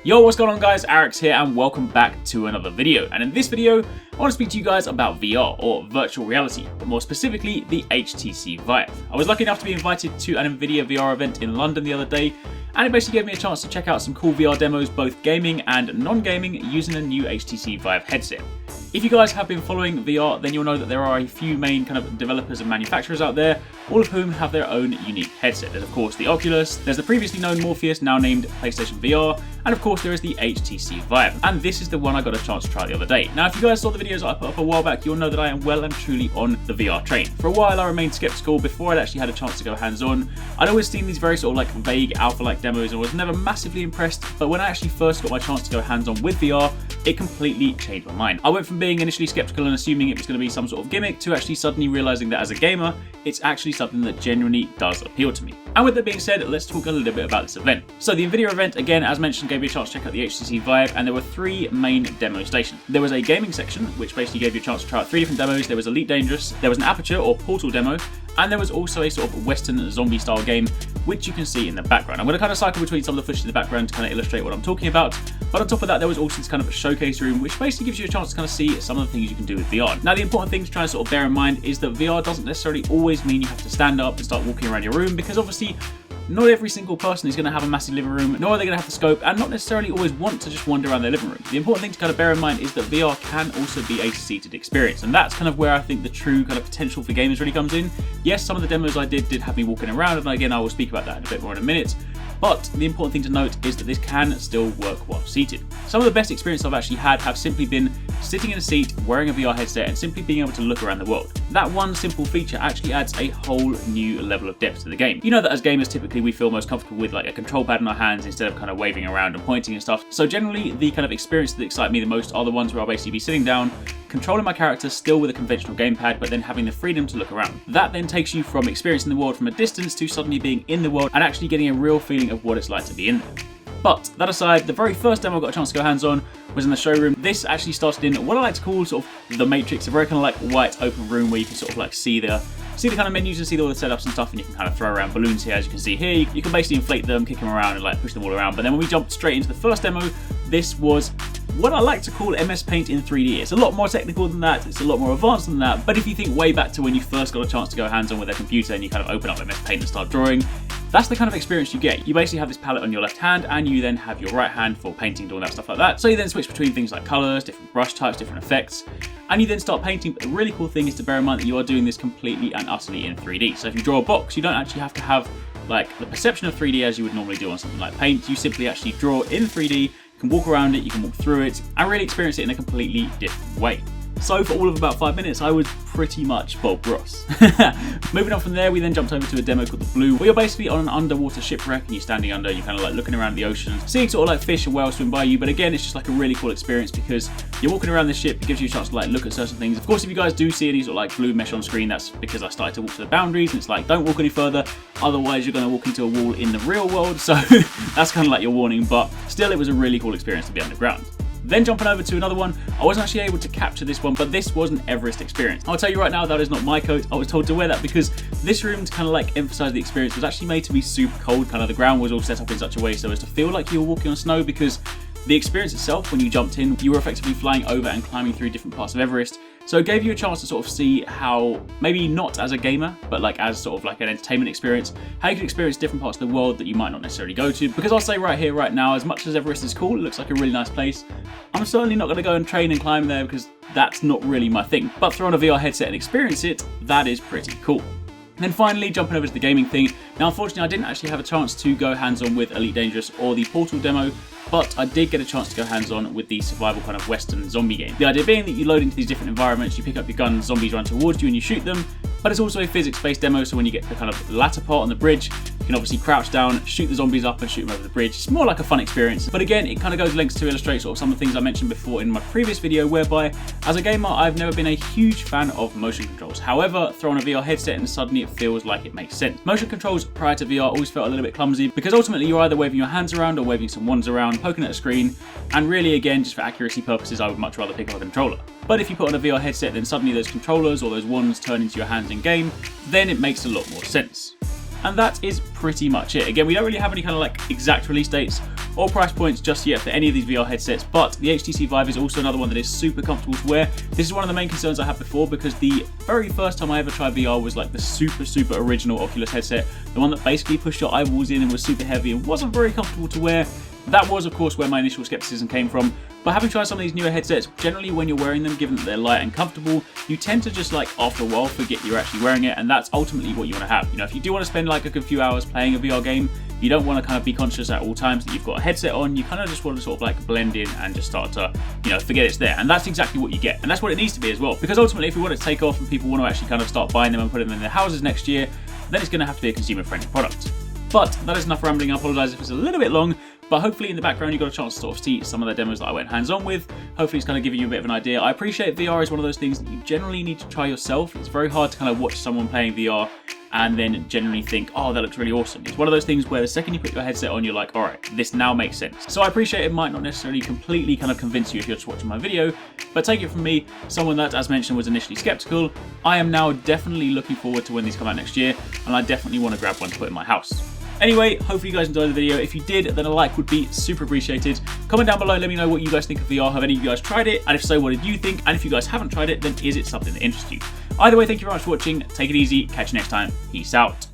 Yo, what's going on guys, Arekkz here and welcome back to another video. And in this video, I want to speak to you guys about VR or virtual reality, but more specifically the HTC Vive. I was lucky enough to be invited to an Nvidia VR event in London the other day, and it basically gave me a chance to check out some cool VR demos, both gaming and non-gaming, using the new HTC Vive headset. If you guys have been following VR, then you'll know that there are a few main kind of developers and manufacturers out there, all of whom have their own unique headset. There's of course the Oculus, there's the previously known Morpheus, now named PlayStation VR, and of course there is the HTC Vive. And this is the one I got a chance to try the other day. Now if you guys saw the videos I put up a while back, you'll know that I am well and truly on the VR train. For a while I remained skeptical before I'd actually had a chance to go hands-on. I'd always seen these very sort of like vague alpha-like demos and was never massively impressed, but when I actually first got my chance to go hands-on with VR, it completely changed my mind. I went from being initially skeptical and assuming it was going to be some sort of gimmick to actually suddenly realizing that as a gamer, it's actually something that genuinely does appeal to me. And with that being said, let's talk a little bit about this event. So the Nvidia event, again, as mentioned, gave me a chance to check out the HTC Vive, and there were three main demo stations. There was a gaming section, which basically gave you a chance to try out three different demos. There was Elite Dangerous, there was an Aperture or Portal demo, and there was also a sort of Western zombie style game, which you can see in the background. I'm going to kind of cycle between some of the footage in the background to kind of illustrate what I'm talking about. But on top of that, there was also this kind of a showcase room, which basically gives you a chance to kind of see some of the things you can do with VR. Now, the important thing to try and sort of bear in mind is that VR doesn't necessarily always mean you have to stand up and start walking around your room, because obviously not every single person is going to have a massive living room, nor are they going to have the scope, and not necessarily always want to just wander around their living room. The important thing to kind of bear in mind is that VR can also be a seated experience, and that's kind of where I think the true kind of potential for gamers really comes in. Yes, some of the demos I did have me walking around, and again I will speak about that in a bit more in a minute. But the important thing to note is that this can still work while seated. Some of the best experiences I've actually had have simply been sitting in a seat, wearing a VR headset, and simply being able to look around the world. That one simple feature actually adds a whole new level of depth to the game. You know that as gamers, typically we feel most comfortable with like a control pad in our hands instead of kind of waving around and pointing and stuff. So generally, the kind of experiences that excite me the most are the ones where I'll basically be sitting down, controlling my character still with a conventional gamepad, but then having the freedom to look around. That then takes you from experiencing the world from a distance to suddenly being in the world and actually getting a real feeling of what it's like to be in there. But that aside, the very first demo I got a chance to go hands-on was in the showroom. This actually started in what I like to call sort of the Matrix, a very kind of like white open room where you can sort of like see the kind of menus and see all the setups and stuff, and you can kind of throw around balloons here, as you can see here. You can basically inflate them, kick them around, and like push them all around. But then when we jumped straight into the first demo, this was what I like to call MS Paint in 3D. It's a lot more technical than that, it's a lot more advanced than that, but if you think way back to when you first got a chance to go hands-on with a computer and you kind of open up MS Paint and start drawing, that's the kind of experience you get. You basically have this palette on your left hand, and you then have your right hand for painting, doing that stuff like that. So you then switch between things like colors, different brush types, different effects, and you then start painting. But the really cool thing is to bear in mind that you are doing this completely and utterly in 3D. So if you draw a box, you don't actually have to have like the perception of 3D as you would normally do on something like Paint. You simply actually draw in 3D, you can walk around it, you can walk through it, and really experience it in a completely different way. So for all of about 5 minutes, I was pretty much Bob Ross. Moving on from there, we then jumped over to a demo called The Blue, where you're basically on an underwater shipwreck and you're standing under, you're kind of like looking around at the ocean, seeing sort of like fish and whales swim by you. But again, it's just like a really cool experience because you're walking around the ship, it gives you a chance to like look at certain things. Of course, if you guys do see any sort of like blue mesh on screen, that's because I started to walk to the boundaries, and it's like, don't walk any further, otherwise you're going to walk into a wall in the real world. So that's kind of like your warning, but still it was a really cool experience to be underground. Then jumping over to another one, I wasn't actually able to capture this one, but this was an Everest experience. I'll tell you right now, that is not my coat. I was told to wear that because this room, to kind of like emphasize the experience, was actually made to be super cold. Kind of the ground was all set up in such a way so as to feel like you were walking on snow, because the experience itself, when you jumped in, you were effectively flying over and climbing through different parts of Everest. So it gave you a chance to sort of see how, maybe not as a gamer, but like as sort of like an entertainment experience, how you can experience different parts of the world that you might not necessarily go to. Because I'll say right here, right now, as much as Everest is cool, it looks like a really nice place, I'm certainly not going to go and train and climb there because that's not really my thing. But throw on a VR headset and experience it, that is pretty cool. And then finally, jumping over to the gaming thing. Now, unfortunately, I didn't actually have a chance to go hands-on with Elite Dangerous or the Portal demo, but I did get a chance to go hands-on with the survival kind of Western zombie game. The idea being that you load into these different environments, you pick up your gun, zombies run towards you and you shoot them, but it's also a physics-based demo, so when you get to the kind of latter part on the bridge, you can obviously crouch down, shoot the zombies up and shoot them over the bridge. It's more like a fun experience. But again, it kind of goes lengths to illustrate sort of some of the things I mentioned before in my previous video, whereby as a gamer, I've never been a huge fan of motion controls. However, throw on a VR headset and suddenly it feels like it makes sense. Motion controls prior to VR always felt a little bit clumsy because ultimately you're either waving your hands around or waving some wands around, poking at a screen, and really again, just for accuracy purposes, I would much rather pick up a controller. But if you put on a VR headset, then suddenly those controllers or those wands turn into your hands in game, then it makes a lot more sense. And that is pretty much it. Again, we don't really have any kind of like exact release dates or price points just yet for any of these VR headsets, but the HTC Vive is also another one that is super comfortable to wear. This is one of the main concerns I had before, because the very first time I ever tried VR was like the super original Oculus headset, the one that basically pushed your eyeballs in and was super heavy and wasn't very comfortable to wear. That was, of course, where my initial skepticism came from. But having tried some of these newer headsets, generally when you're wearing them, given that they're light and comfortable, you tend to just like after a while forget you're actually wearing it, and that's ultimately what you want to have. You know, if you do want to spend like a good few hours playing a VR game, you don't want to kind of be conscious at all times that you've got a headset on. You kind of just want to sort of like blend in and just start to, you know, forget it's there. And that's exactly what you get. And that's what it needs to be as well. Because ultimately, if we want to take off and people want to actually kind of start buying them and putting them in their houses next year, then it's going to have to be a consumer-friendly product. But that is enough rambling. I apologise if it's a little bit long, but hopefully in the background you got a chance to sort of see some of the demos that I went hands-on with. Hopefully it's kind of giving you a bit of an idea. I appreciate VR is one of those things that you generally need to try yourself. It's very hard to kind of watch someone playing VR and then generally think, oh, that looks really awesome. It's one of those things where the second you put your headset on, you're like, all right, this now makes sense. So I appreciate it might not necessarily completely kind of convince you if you're just watching my video, but take it from me, someone that, as mentioned, was initially skeptical. I am now definitely looking forward to when these come out next year, and I definitely want to grab one to put in my house. Anyway, hopefully you guys enjoyed the video. If you did, then a like would be super appreciated. Comment down below, let me know what you guys think of VR. Have any of you guys tried it? And if so, what did you think? And if you guys haven't tried it, then is it something that interests you? Either way, thank you very much for watching. Take it easy. Catch you next time. Peace out.